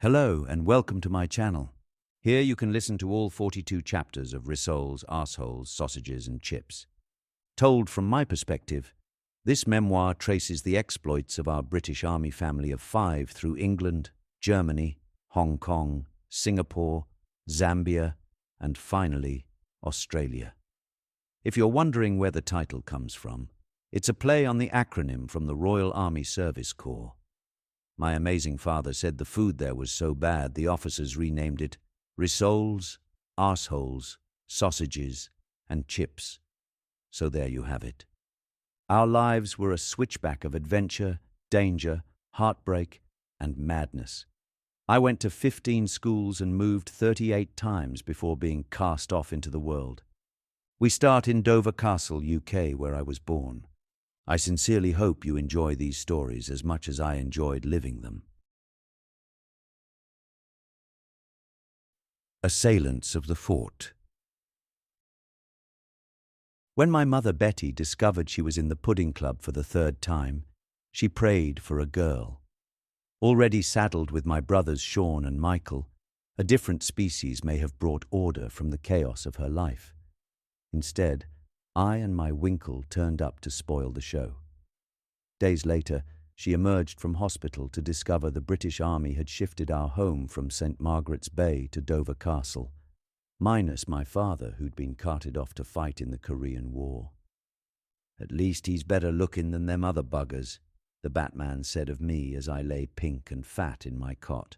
Hello and welcome to my channel. Here you can listen to all 42 chapters of Rissoles, Arseholes, Sausages and Chips. Told from my perspective, this memoir traces the exploits of our British Army family of 5 through England, Germany, Hong Kong, Singapore, Zambia, and finally, Australia. If you're wondering where the title comes from, it's a play on the acronym from the Royal Army Service Corps. My amazing father said the food there was so bad the officers renamed it Rissoles, Arseholes, Sausages and Chips. So there you have it. Our lives were a switchback of adventure, danger, heartbreak and madness. I went to 15 schools and moved 38 times before being cast off into the world. We start in Dover Castle, UK, where I was born. I sincerely hope you enjoy these stories as much as I enjoyed living them. Assailants of the Fort. When my mother Betty discovered she was in the pudding club for the 3rd time, she prayed for a girl. Already saddled with my brothers Sean and Michael, a different species may have brought order from the chaos of her life. Instead, I and my Winkle turned up to spoil the show. Days later, she emerged from hospital to discover the British Army had shifted our home from St. Margaret's Bay to Dover Castle, minus my father who'd been carted off to fight in the Korean War. "At least he's better looking than them other buggers," the Batman said of me as I lay pink and fat in my cot.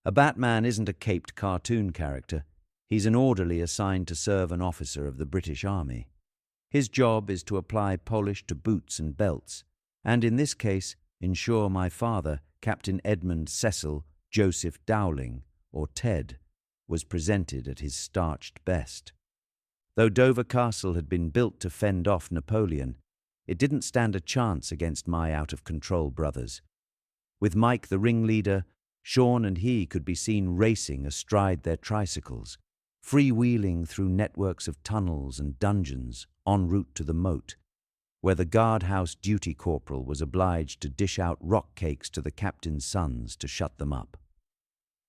A Batman isn't a caped cartoon character. He's an orderly assigned to serve an officer of the British Army. His job is to apply polish to boots and belts, and in this case, ensure my father, Captain Edmund Cecil Joseph Dowling, or Ted, was presented at his starched best. Though Dover Castle had been built to fend off Napoleon, it didn't stand a chance against my out-of-control brothers. With Mike the ringleader, Sean and he could be seen racing astride their tricycles, freewheeling through networks of tunnels and dungeons en route to the moat, where the guardhouse duty corporal was obliged to dish out rock cakes to the captain's sons to shut them up.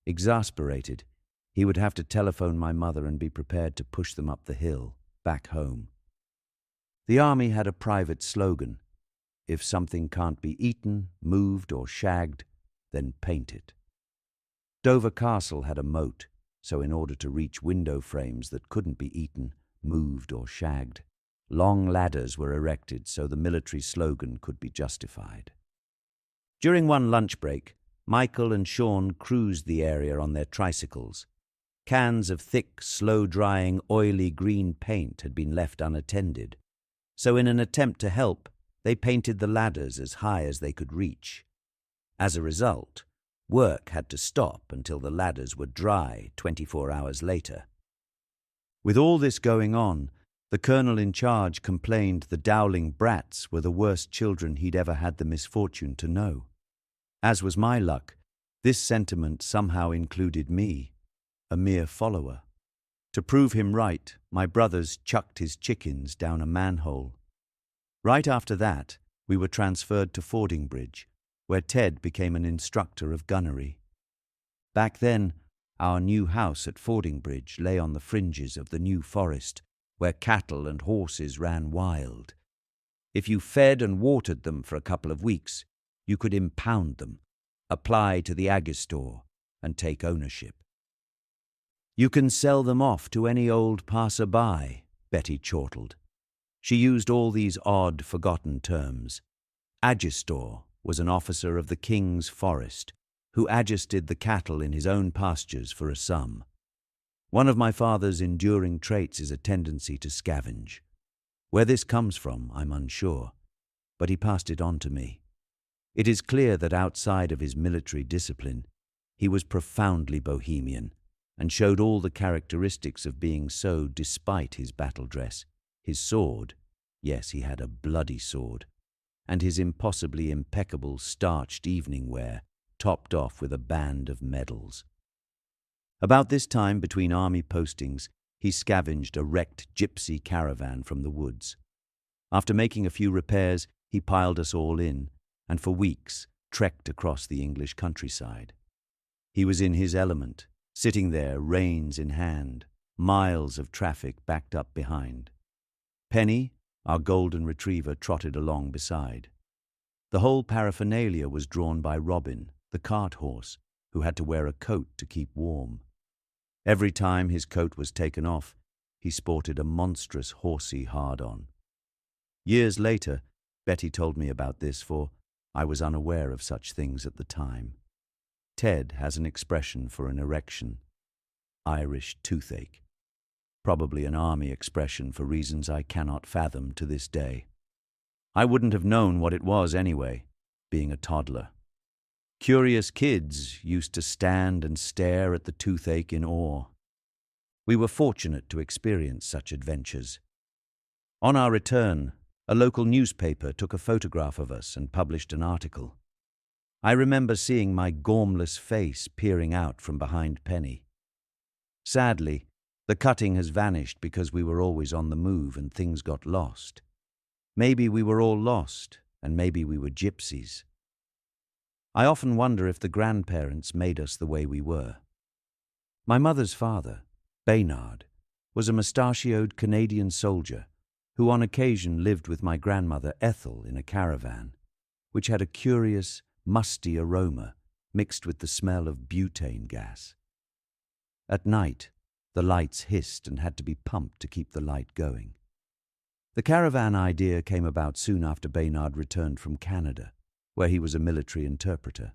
Exasperated, he would have to telephone my mother and be prepared to push them up the hill, back home. The army had a private slogan: "If something can't be eaten, moved or shagged, then paint it." Dover Castle had a moat, so in order to reach window frames that couldn't be eaten, moved or shagged, long ladders were erected so the military slogan could be justified. During one lunch break, Michael and Sean cruised the area on their tricycles. Cans of thick, slow-drying, oily green paint had been left unattended, so in an attempt to help, they painted the ladders as high as they could reach. As a result, work had to stop until the ladders were dry 24 hours later. With all this going on, the colonel in charge complained the Dowling brats were the worst children he'd ever had the misfortune to know. As was my luck, this sentiment somehow included me, a mere follower. To prove him right, my brothers chucked his chickens down a manhole. Right after that, we were transferred to Fordingbridge, where Ted became an instructor of gunnery. Back then, our new house at Fordingbridge lay on the fringes of the New Forest, where cattle and horses ran wild. If you fed and watered them for a couple of weeks, you could impound them, apply to the Agistore, and take ownership. "You can sell them off to any old passer-by," Betty chortled. She used all these odd, forgotten terms. Agistore was an officer of the King's Forest, who adjusted the cattle in his own pastures for a sum. One of my father's enduring traits is a tendency to scavenge. Where this comes from, I'm unsure, but he passed it on to me. It is clear that outside of his military discipline, he was profoundly bohemian and showed all the characteristics of being so despite his battle dress, his sword, yes, he had a bloody sword, and his impossibly impeccable starched evening wear, topped off with a band of medals. About this time, between army postings, he scavenged a wrecked gypsy caravan from the woods. After making a few repairs, he piled us all in, and for weeks trekked across the English countryside. He was in his element, sitting there, reins in hand, miles of traffic backed up behind. Penny, our golden retriever, trotted along beside. The whole paraphernalia was drawn by Robin, the cart horse, who had to wear a coat to keep warm. Every time his coat was taken off, he sported a monstrous horsey hard-on. Years later, Betty told me about this, for I was unaware of such things at the time. Ted has an expression for an erection: Irish toothache. Probably an army expression for reasons I cannot fathom to this day. I wouldn't have known what it was anyway, being a toddler. Curious kids used to stand and stare at the toothache in awe. We were fortunate to experience such adventures. On our return, a local newspaper took a photograph of us and published an article. I remember seeing my gormless face peering out from behind Penny. Sadly, the cutting has vanished because we were always on the move and things got lost. Maybe we were all lost, and maybe we were gypsies. I often wonder if the grandparents made us the way we were. My mother's father, Baynard, was a mustachioed Canadian soldier who on occasion lived with my grandmother Ethel in a caravan, which had a curious, musty aroma mixed with the smell of butane gas. At night, the lights hissed and had to be pumped to keep the light going. The caravan idea came about soon after Baynard returned from Canada, where he was a military interpreter.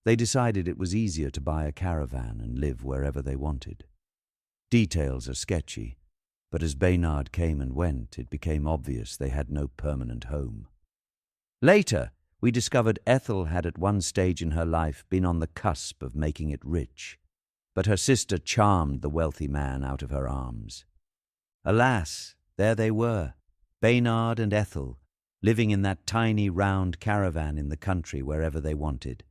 They decided it was easier to buy a caravan and live wherever they wanted. Details are sketchy, but as Baynard came and went, it became obvious they had no permanent home. Later, we discovered Ethel had at one stage in her life been on the cusp of making it rich, but her sister charmed the wealthy man out of her arms. Alas, there they were, Baynard and Ethel, living in that tiny round caravan in the country wherever they wanted.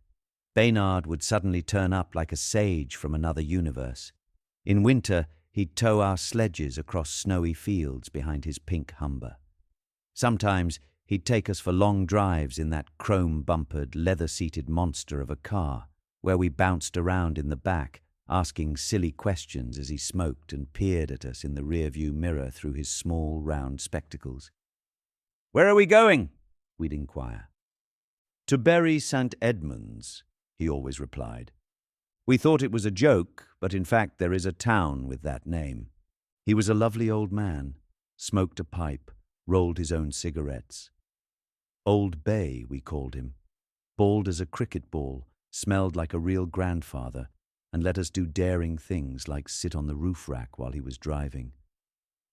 Baynard would suddenly turn up like a sage from another universe. In winter, he'd tow our sledges across snowy fields behind his pink Humber. Sometimes he'd take us for long drives in that chrome-bumpered, leather-seated monster of a car, where we bounced around in the back, asking silly questions as he smoked and peered at us in the rearview mirror through his small, round spectacles. "Where are we going?" we'd inquire. "To Bury St. Edmunds," he always replied. We thought it was a joke, but in fact there is a town with that name. He was a lovely old man, smoked a pipe, rolled his own cigarettes. Old Bay, we called him. Bald as a cricket ball, smelled like a real grandfather, and let us do daring things like sit on the roof rack while he was driving.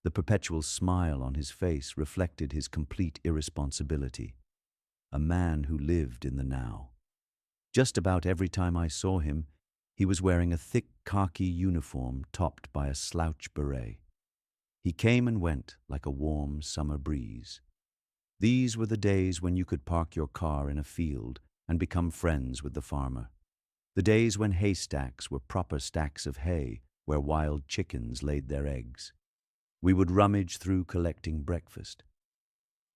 The perpetual smile on his face reflected his complete irresponsibility. A man who lived in the now. Just about every time I saw him, he was wearing a thick khaki uniform topped by a slouch beret. He came and went like a warm summer breeze. These were the days when you could park your car in a field and become friends with the farmer. The days when haystacks were proper stacks of hay where wild chickens laid their eggs. We would rummage through collecting breakfast.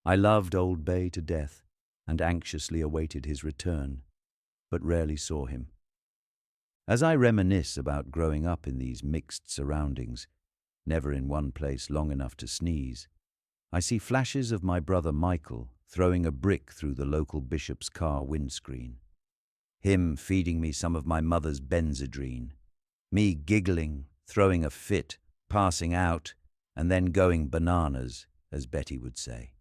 I loved Old Bay to death and anxiously awaited his return, but rarely saw him. As I reminisce about growing up in these mixed surroundings, never in one place long enough to sneeze, I see flashes of my brother Michael throwing a brick through the local bishop's car windscreen. Him feeding me some of my mother's Benzedrine. Me giggling, throwing a fit, passing out, and then going bananas, as Betty would say.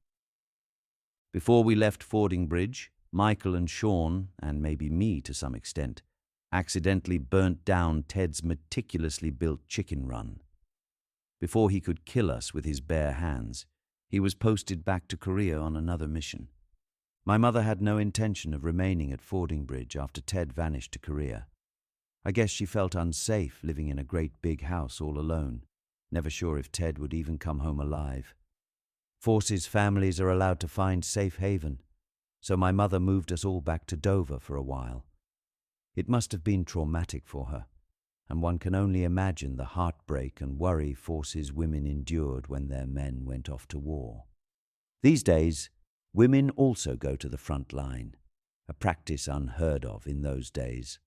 Before we left Fordingbridge, Michael and Sean, and maybe me to some extent, accidentally burnt down Ted's meticulously built chicken run. Before he could kill us with his bare hands, he was posted back to Korea on another mission. My mother had no intention of remaining at Fordingbridge after Ted vanished to Korea. I guess she felt unsafe living in a great big house all alone, never sure if Ted would even come home alive. Forces families are allowed to find safe haven, so my mother moved us all back to Dover for a while. It must have been traumatic for her, and one can only imagine the heartbreak and worry forces women endured when their men went off to war. These days, women also go to the front line, a practice unheard of in those days.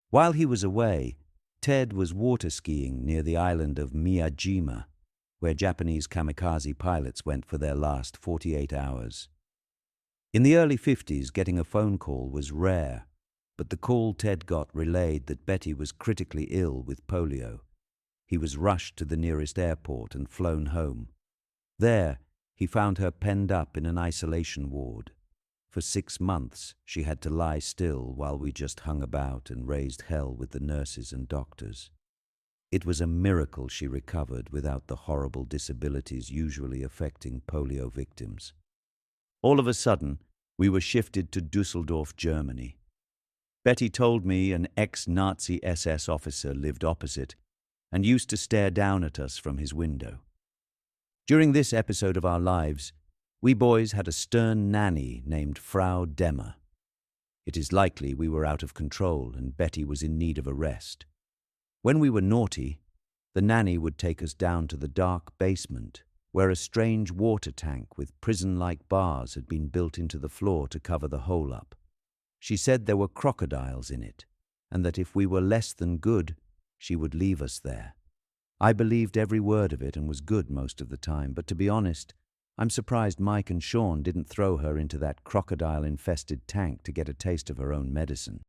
While he was away, Ted was water skiing near the island of Miyajima, where Japanese kamikaze pilots went for their last 48 hours. In the early 50s, getting a phone call was rare, but the call Ted got relayed that Betty was critically ill with polio. He was rushed to the nearest airport and flown home. There, he found her penned up in an isolation ward. For 6 months, she had to lie still while we just hung about and raised hell with the nurses and doctors. It was a miracle she recovered without the horrible disabilities usually affecting polio victims. All of a sudden, we were shifted to Düsseldorf, Germany. Betty told me an ex-Nazi SS officer lived opposite and used to stare down at us from his window. During this episode of our lives, we boys had a stern nanny named Frau Demmer. It is likely we were out of control and Betty was in need of a rest. When we were naughty, the nanny would take us down to the dark basement, where a strange water tank with prison-like bars had been built into the floor to cover the hole up. She said there were crocodiles in it, and that if we were less than good, she would leave us there. I believed every word of it and was good most of the time, but to be honest, I'm surprised Mike and Sean didn't throw her into that crocodile-infested tank to get a taste of her own medicine.